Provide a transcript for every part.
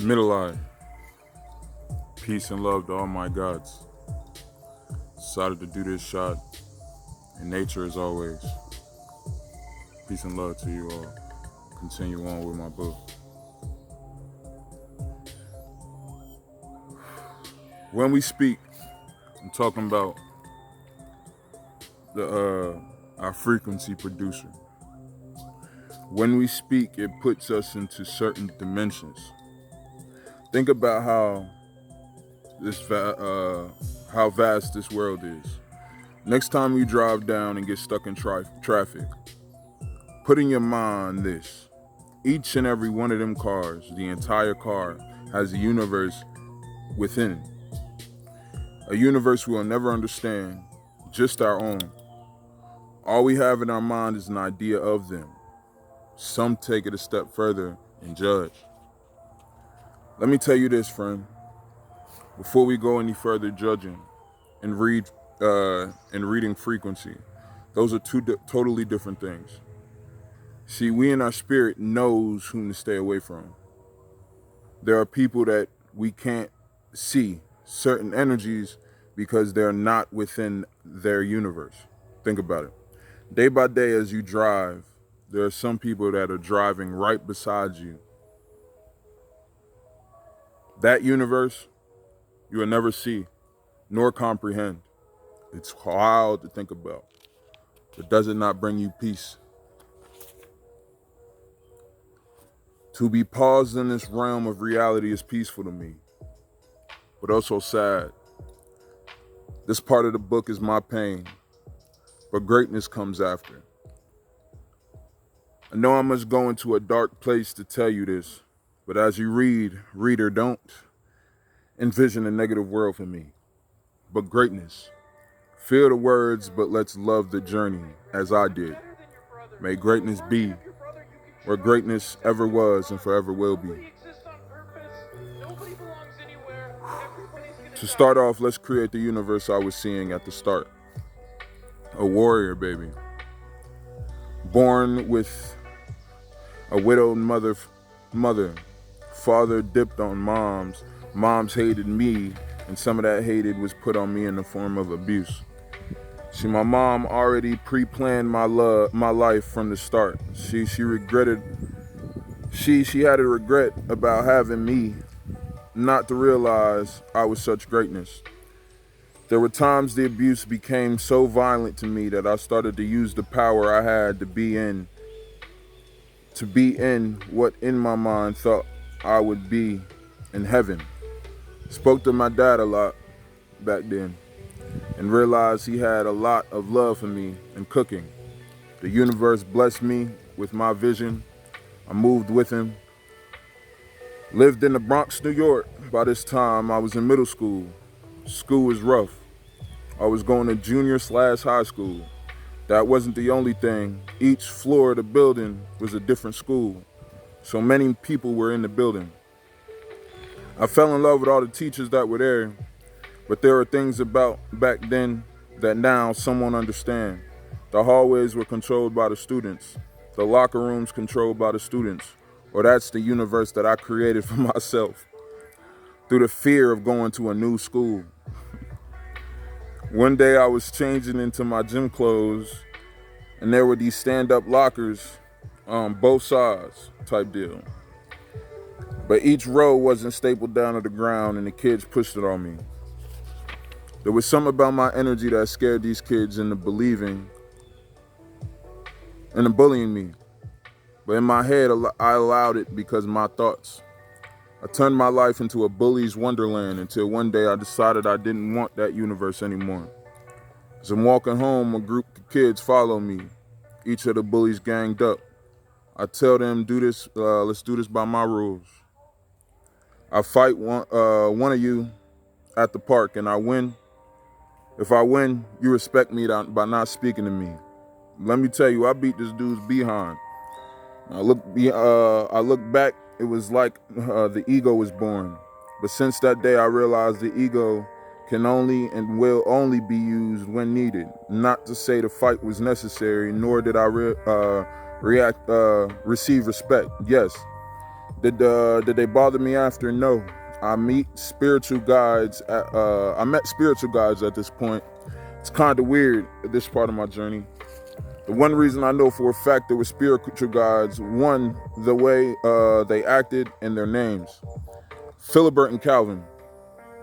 Middle eye, peace and love to all my gods. Decided to do this shot in nature as always. Peace and love to you all. Continue on with my book. When we speak, I'm talking about our frequency producer. When we speak, it puts us into certain dimensions. Think about how vast this world is. Next time you drive down and get stuck in traffic, put in your mind this. Each and every one of them cars, the entire car, has a universe within it. A universe we'll never understand, just our own. All we have in our mind is an idea of them. Some take it a step further and judge. Let me tell you this, friend. Before we go any further judging and reading frequency, those are two totally different things. See, we in our spirit knows whom to stay away from. There are people that we can't see, certain energies, because they're not within their universe. Think about it. Day by day as you drive, there are some people that are driving right beside you. That universe you will never see nor comprehend. It's wild to think about, but does it not bring you peace? To be paused in this realm of reality is peaceful to me, but also sad. This part of the book is my pain, but greatness comes after. I know I must go into a dark place to tell you this, but as you read, reader, don't envision a negative world for me, but greatness. Feel the words, but let's love the journey as I did. May greatness be where greatness ever was and forever will be. To start off, let's create the universe I was seeing at the start. A warrior, baby. Born with a widowed mother. Father dipped on moms. Moms hated me, and some of that hated was put on me in the form of abuse. See, my mom already pre-planned my life from the start. She regretted. She had a regret about having me, not to realize I was such greatness. There were times the abuse became so violent to me that I started to use the power I had to be in what in my mind thought I would be in heaven. Spoke to my dad a lot back then and realized he had a lot of love for me and cooking. The universe blessed me with my vision. I moved with him. Lived in the Bronx, New York. By this time, I was in middle school. School was rough. I was going to junior/high school. That wasn't the only thing. Each floor of the building was a different school. So many people were in the building. I fell in love with all the teachers that were there, but there are things about back then that now someone understand. The hallways were controlled by the students. The locker rooms controlled by the students. Or that's the universe that I created for myself through the fear of going to a new school. One day I was changing into my gym clothes and there were these stand-up lockers on both sides type deal. But each row wasn't stapled down to the ground and the kids pushed it on me. There was something about my energy that scared these kids into bullying me. But in my head, I allowed it because of my thoughts. I turned my life into a bully's wonderland until one day I decided I didn't want that universe anymore. As I'm walking home, a group of kids follow me. Each of the bullies ganged up. I tell them, let's do this by my rules. I fight one of you at the park and I win. If I win, you respect me by not speaking to me. Let me tell you, I beat this dude's behind. I look back, it was like the ego was born. But since that day, I realized the ego can only and will only be used when needed. Not to say the fight was necessary, nor did I receive respect. Yes, Did they bother me after? No. I met spiritual guides at this point. It's kind of weird at this part of my journey. The one reason I know for a fact there were spiritual guides, one, the way they acted and their names. Philibert and Calvin.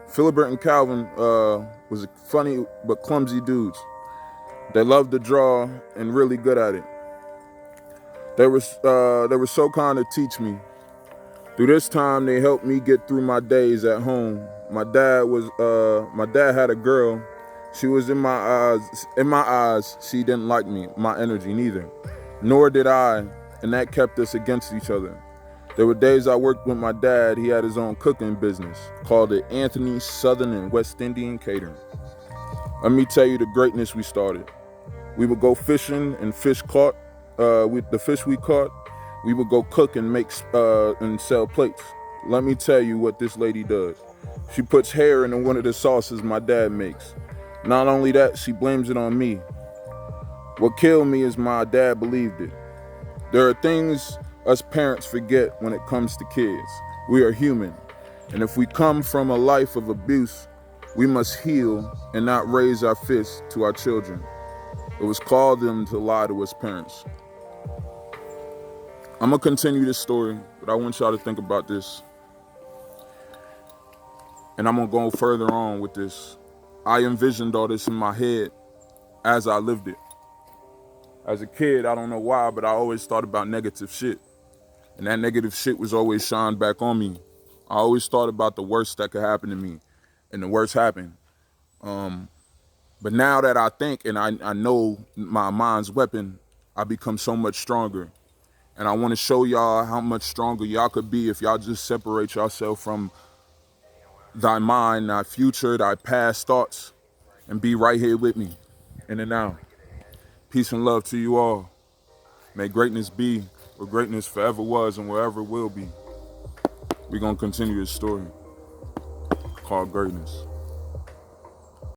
Philibert and Calvin was funny but clumsy dudes. They loved to draw and really good at it. They were so kind to teach me. Through this time, they helped me get through my days at home. My dad had a girl. She was in my eyes. In my eyes, she didn't like me, my energy neither. Nor did I, and that kept us against each other. There were days I worked with my dad. He had his own cooking business, called it Anthony Southern and West Indian Catering. Let me tell you the greatness we started. We would go fishing and fish caught. With the fish we caught, we would go cook and make and sell plates. Let me tell you what this lady does. She puts hair into one of the sauces my dad makes. Not only that, she blames it on me. What killed me is my dad believed it. There are things us parents forget when it comes to kids. We are human, and if we come from a life of abuse, we must heal and not raise our fists to our children. It was called them to lie to us parents. I'm gonna continue this story, but I want y'all to think about this. And I'm gonna go further on with this. I envisioned all this in my head as I lived it. As a kid, I don't know why, but I always thought about negative shit. And that negative shit was always shined back on me. I always thought about the worst that could happen to me, and the worst happened. But now that I think and I know my mind's weapon, I become so much stronger. And I want to show y'all how much stronger y'all could be if y'all just separate yourself from thy mind, thy future, thy past thoughts, and be right here with me, in and now. Peace and love to you all. May greatness be where greatness forever was and wherever it will be. We're going to continue this story called Greatness.